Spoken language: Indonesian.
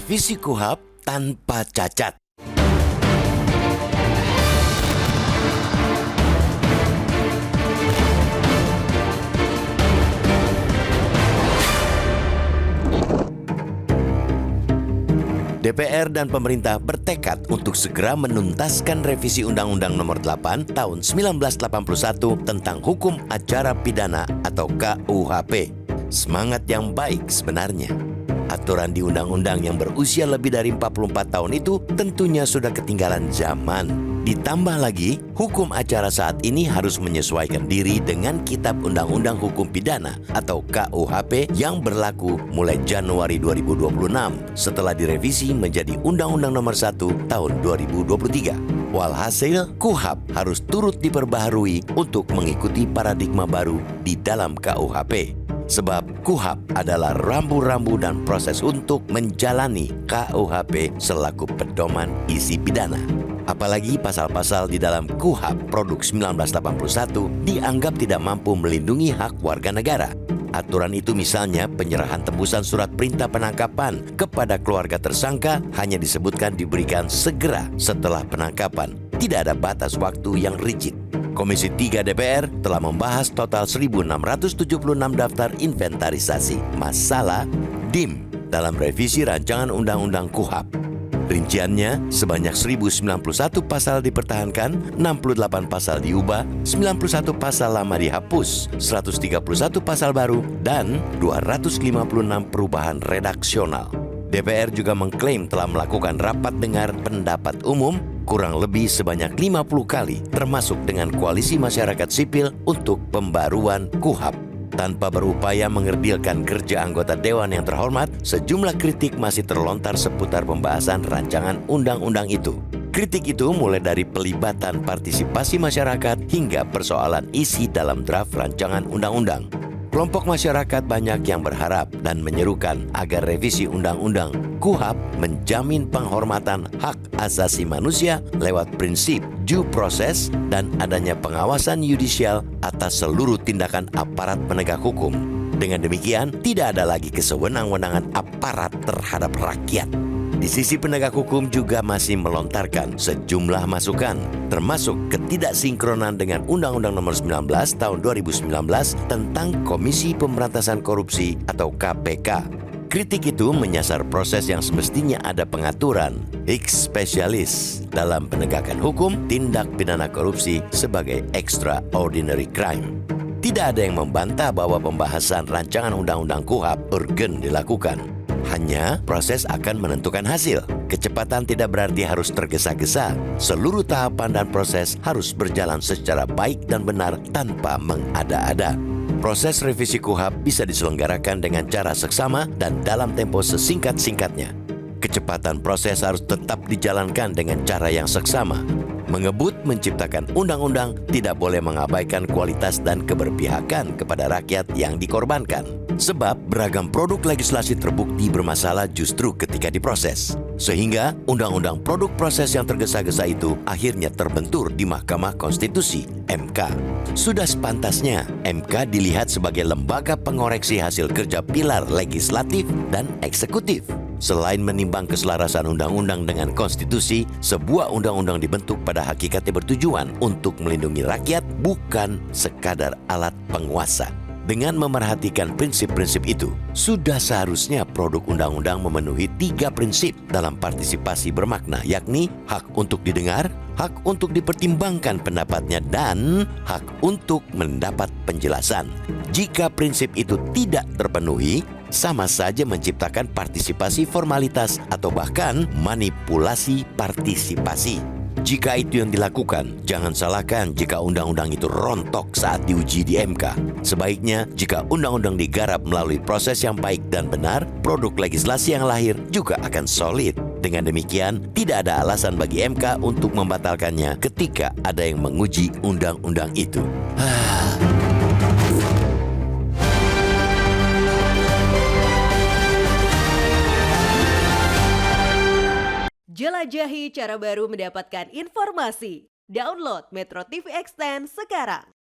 Revisi KUHP tanpa cacat. DPR dan pemerintah bertekad untuk segera menuntaskan revisi Undang-Undang Nomor 8 Tahun 1981 tentang Hukum Acara Pidana atau KUHP. Semangat yang baik sebenarnya. Aturan di undang-undang yang berusia lebih dari 44 tahun itu tentunya sudah ketinggalan zaman. Ditambah lagi, hukum acara saat ini harus menyesuaikan diri dengan Kitab Undang-Undang Hukum Pidana atau KUHP yang berlaku mulai Januari 2026 setelah direvisi menjadi Undang-Undang Nomor 1 Tahun 2023. Walhasil, KUHP harus turut diperbaharui untuk mengikuti paradigma baru di dalam KUHP. Sebab KUHP adalah rambu-rambu dan proses untuk menjalani KUHP selaku pedoman isi pidana. Apalagi pasal-pasal di dalam KUHP Produk 1981 dianggap tidak mampu melindungi hak warga negara. Aturan itu misalnya penyerahan tembusan surat perintah penangkapan kepada keluarga tersangka hanya disebutkan diberikan segera setelah penangkapan. Tidak ada batas waktu yang rigid. Komisi 3 DPR telah membahas total 1.676 daftar inventarisasi masalah DIM dalam revisi rancangan Undang-Undang KUHP. Rinciannya, sebanyak 1.091 pasal dipertahankan, 68 pasal diubah, 91 pasal lama dihapus, 131 pasal baru, dan 256 perubahan redaksional. DPR juga mengklaim telah melakukan rapat dengar pendapat umum kurang lebih sebanyak 50 kali, termasuk dengan koalisi masyarakat sipil untuk pembaruan KUHP. Tanpa berupaya mengerdilkan kerja anggota Dewan yang terhormat, sejumlah kritik masih terlontar seputar pembahasan rancangan undang-undang itu. Kritik itu mulai dari pelibatan partisipasi masyarakat hingga persoalan isi dalam draft rancangan undang-undang. Kelompok masyarakat banyak yang berharap dan menyerukan agar revisi undang-undang KUHP menjamin penghormatan hak asasi manusia lewat prinsip due process dan adanya pengawasan yudisial atas seluruh tindakan aparat penegak hukum. Dengan demikian, tidak ada lagi kesewenang-wenangan aparat terhadap rakyat. Di sisi penegak hukum juga masih melontarkan sejumlah masukan, termasuk ketidaksinkronan dengan Undang-Undang Nomor 19 Tahun 2019 tentang Komisi Pemberantasan Korupsi atau KPK. Kritik itu menyasar proses yang semestinya ada pengaturan X spesialis dalam penegakan hukum tindak pidana korupsi sebagai extraordinary crime. Tidak ada yang membantah bahwa pembahasan rancangan Undang-Undang KUHP urgen dilakukan. Hanya proses akan menentukan hasil. Kecepatan tidak berarti harus tergesa-gesa. Seluruh tahapan dan proses harus berjalan secara baik dan benar tanpa mengada-ada. Proses revisi KUHP bisa diselenggarakan dengan cara seksama dan dalam tempo sesingkat-singkatnya. Kecepatan proses harus tetap dijalankan dengan cara yang seksama. Mengebut menciptakan undang-undang tidak boleh mengabaikan kualitas dan keberpihakan kepada rakyat yang dikorbankan. Sebab beragam produk legislasi terbukti bermasalah justru ketika diproses. Sehingga undang-undang produk proses yang tergesa-gesa itu akhirnya terbentur di Mahkamah Konstitusi, MK. Sudah sepantasnya MK dilihat sebagai lembaga pengoreksi hasil kerja pilar legislatif dan eksekutif. Selain menimbang keselarasan undang-undang dengan konstitusi, sebuah undang-undang dibentuk pada hakikatnya bertujuan untuk melindungi rakyat, bukan sekadar alat penguasa. Dengan memerhatikan prinsip-prinsip itu, sudah seharusnya produk undang-undang memenuhi 3 prinsip dalam partisipasi bermakna, yakni hak untuk didengar, hak untuk dipertimbangkan pendapatnya, dan hak untuk mendapat penjelasan. Jika prinsip itu tidak terpenuhi, sama saja menciptakan partisipasi formalitas atau bahkan manipulasi partisipasi. Jika itu yang dilakukan, jangan salahkan jika undang-undang itu rontok saat diuji di MK. Sebaiknya, jika undang-undang digarap melalui proses yang baik dan benar, produk legislasi yang lahir juga akan solid. Dengan demikian, tidak ada alasan bagi MK untuk membatalkannya ketika ada yang menguji undang-undang itu. Jelajahi cara baru mendapatkan informasi. Download Metro TV Extend sekarang.